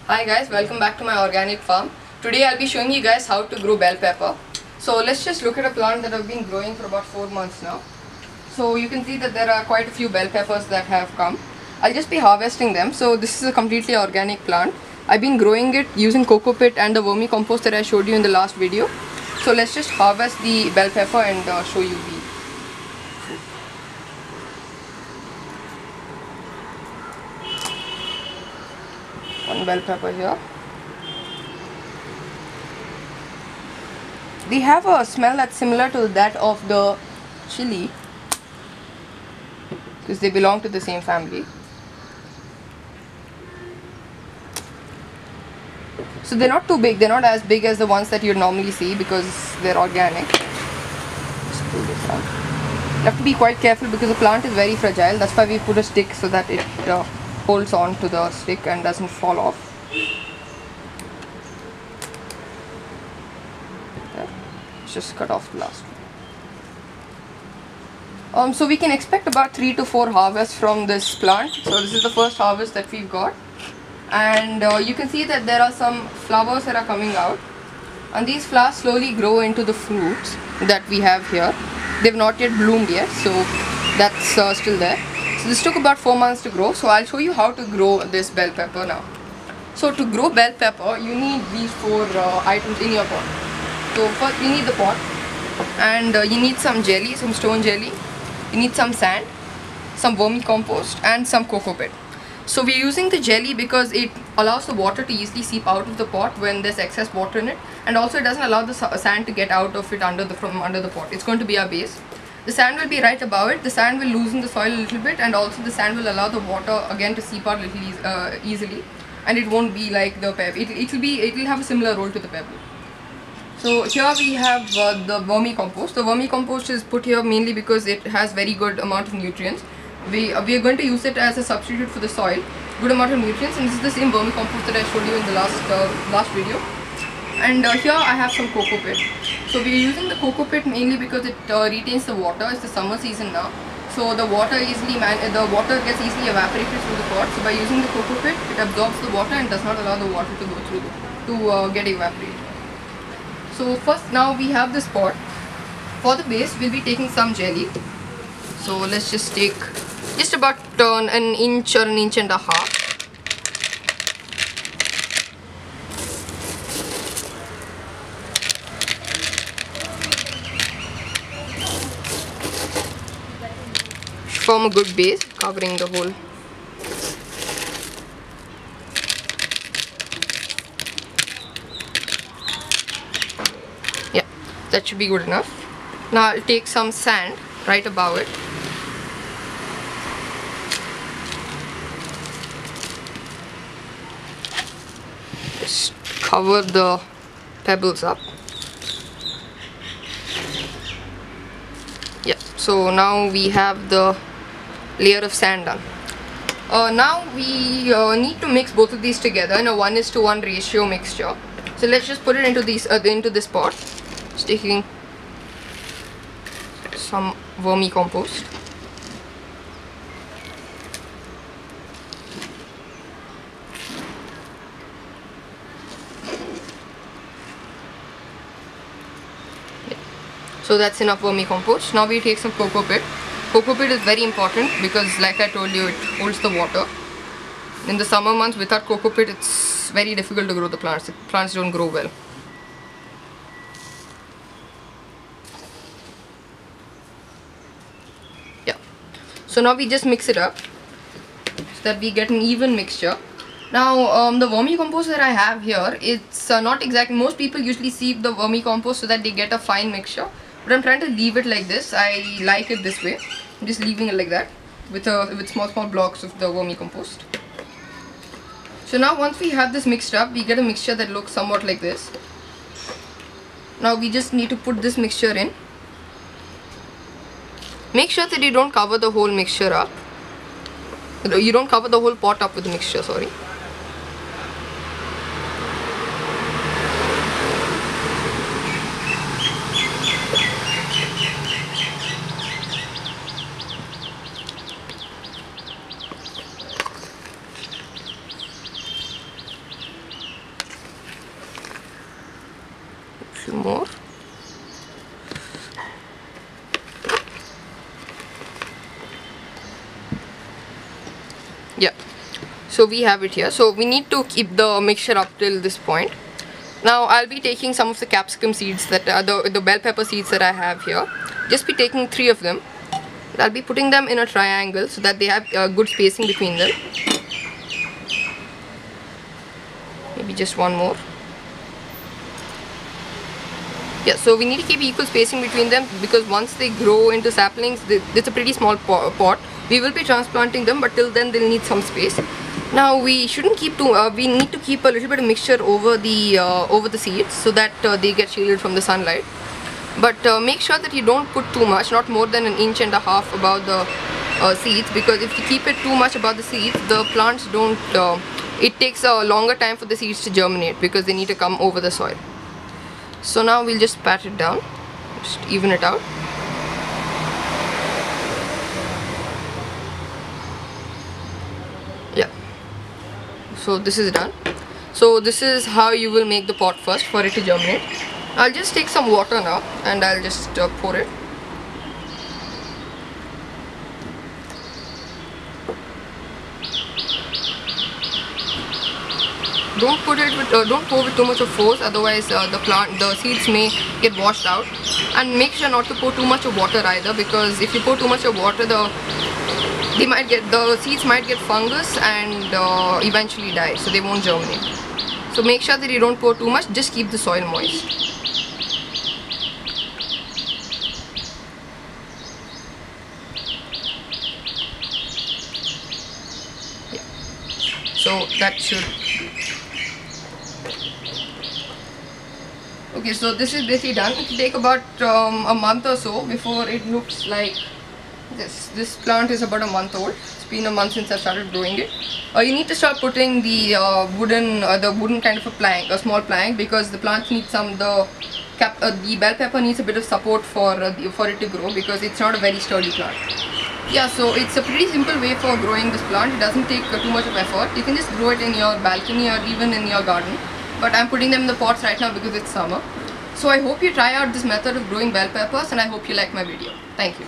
Hi guys, welcome back to my organic farm. Today I'll be showing you guys how to grow bell pepper. So let's just look at a plant that I've been growing for about 4 months now. So you can see that there are quite a few bell peppers that have come. I'll just be harvesting them. So this is a completely organic plant. I've been growing it using coco pit and the vermicompost that I showed you in the last video. So let's just harvest the bell pepper and show you the fruit. One bell pepper here. They have a smell that's similar to that of the chili because they belong to the same family. So they're not too big, they're not as big as the ones that you'd normally see because they're organic. Just pull this out. You have to be quite careful because the plant is very fragile. That's why we put a stick so that it holds on to the stick and doesn't fall off. There. Just cut off the last one. So we can expect about 3 to 4 harvests from this plant. So this is the first harvest that we've got. And you can see that there are some flowers that are coming out. And these flowers slowly grow into the fruits that we have here. They've not yet bloomed yet, so that's still there. So this took about 4 months to grow. So I'll show you how to grow this bell pepper now. So to grow bell pepper, you need these 4 items in your pot. So first you need the pot, and you need some jelly, some stone jelly. You need some sand, some vermicompost, and some coco pit. So we're using the jelly because it allows the water to easily seep out of the pot when there's excess water in it, and also it doesn't allow the sand to get out of it from under the pot. It's going to be our base. The sand will be right above it. The sand will loosen the soil a little bit, and also the sand will allow the water again to seep out a little easily, and it won't be like the pebble. It will have a similar role to the pebble. So here we have the vermicompost. The vermicompost is put here mainly because it has very good amount of nutrients. We are going to use it as a substitute for the soil. Good amount of nutrients, and this is the same vermicompost that I showed you in the last video. And here I have some coco pit. So we are using the coco pit mainly because it retains the water. It's the summer season now, so the water gets easily evaporated through the pot. So by using the coco pit, it absorbs the water and does not allow the water to go through to get evaporated. So first, now we have this pot. For the base, we'll be taking some jelly. So let's just take just about an inch or an inch and a half. Form a good base, covering the whole. Yeah, that should be good enough. Now I'll take some sand right above it. Just cover the pebbles up. Yeah, so now we have the layer of sand done. Now we need to mix both of these together in a 1:1 ratio mixture. So let's just put it into this pot. Just taking some vermicompost. So that's enough vermicompost. Now we take some coco pit. Coco pit is very important because, like I told you, it holds the water. In the summer months, without coco pit, it's very difficult to grow the plants. The plants don't grow well. Yeah. So now we just mix it up so that we get an even mixture. Now the vermicompost that I have here, it's not exact. Most people usually sieve the vermicompost so that they get a fine mixture. But I'm trying to leave it like this. I like it this way. I'm just leaving it like that with small blocks of the vermicompost. So now once we have this mixed up, we get a mixture that looks somewhat like this. Now we just need to put this mixture in. Make sure that you don't cover the whole mixture up. You don't cover the whole pot up with the mixture, sorry. little more. Yeah, so we have it here. So we need to keep the mixture up till this point. Now I'll be taking some of the capsicum seeds that the bell pepper seeds that I have here. Just be taking 3 of them. I'll be putting them in a triangle so that they have good spacing between them. Maybe just one more. Yeah, so we need to keep equal spacing between them, because once they grow into saplings, it's a pretty small pot. We will be transplanting them, but till then they'll need some space. Now we shouldn't keep too. We need to keep a little bit of mixture over the seeds so that they get shielded from the sunlight. But make sure that you don't put too much, not more than 1.5 inches above the seeds, because if you keep it too much above the seeds, the plants don't. It takes a longer time for the seeds to germinate because they need to come over the soil. So now we'll just pat it down, just even it out. Yeah. So this is done. So this is how you will make the pot first for it to germinate. I'll just take some water now and I'll just pour it. Don't pour with too much of force, otherwise the seeds may get washed out. And make sure not to pour too much of water either, because if you pour too much of water, the seeds might get fungus and eventually die, so they won't germinate. So make sure that you don't pour too much, just keep the soil moist. Yeah. So that should. Okay, so this is basically done. It will take about a month or so before it looks like this. This plant is about a month old. It's been a month since I started growing it. You need to start putting the wooden kind of a plank, a small plank, because the plants need the bell pepper needs a bit of support for it to grow, because it's not a very sturdy plant. Yeah, so it's a pretty simple way for growing this plant. It doesn't take too much of effort. You can just grow it in your balcony or even in your garden. But I'm putting them in the pots right now because it's summer. So I hope you try out this method of growing bell peppers, and I hope you like my video. Thank you.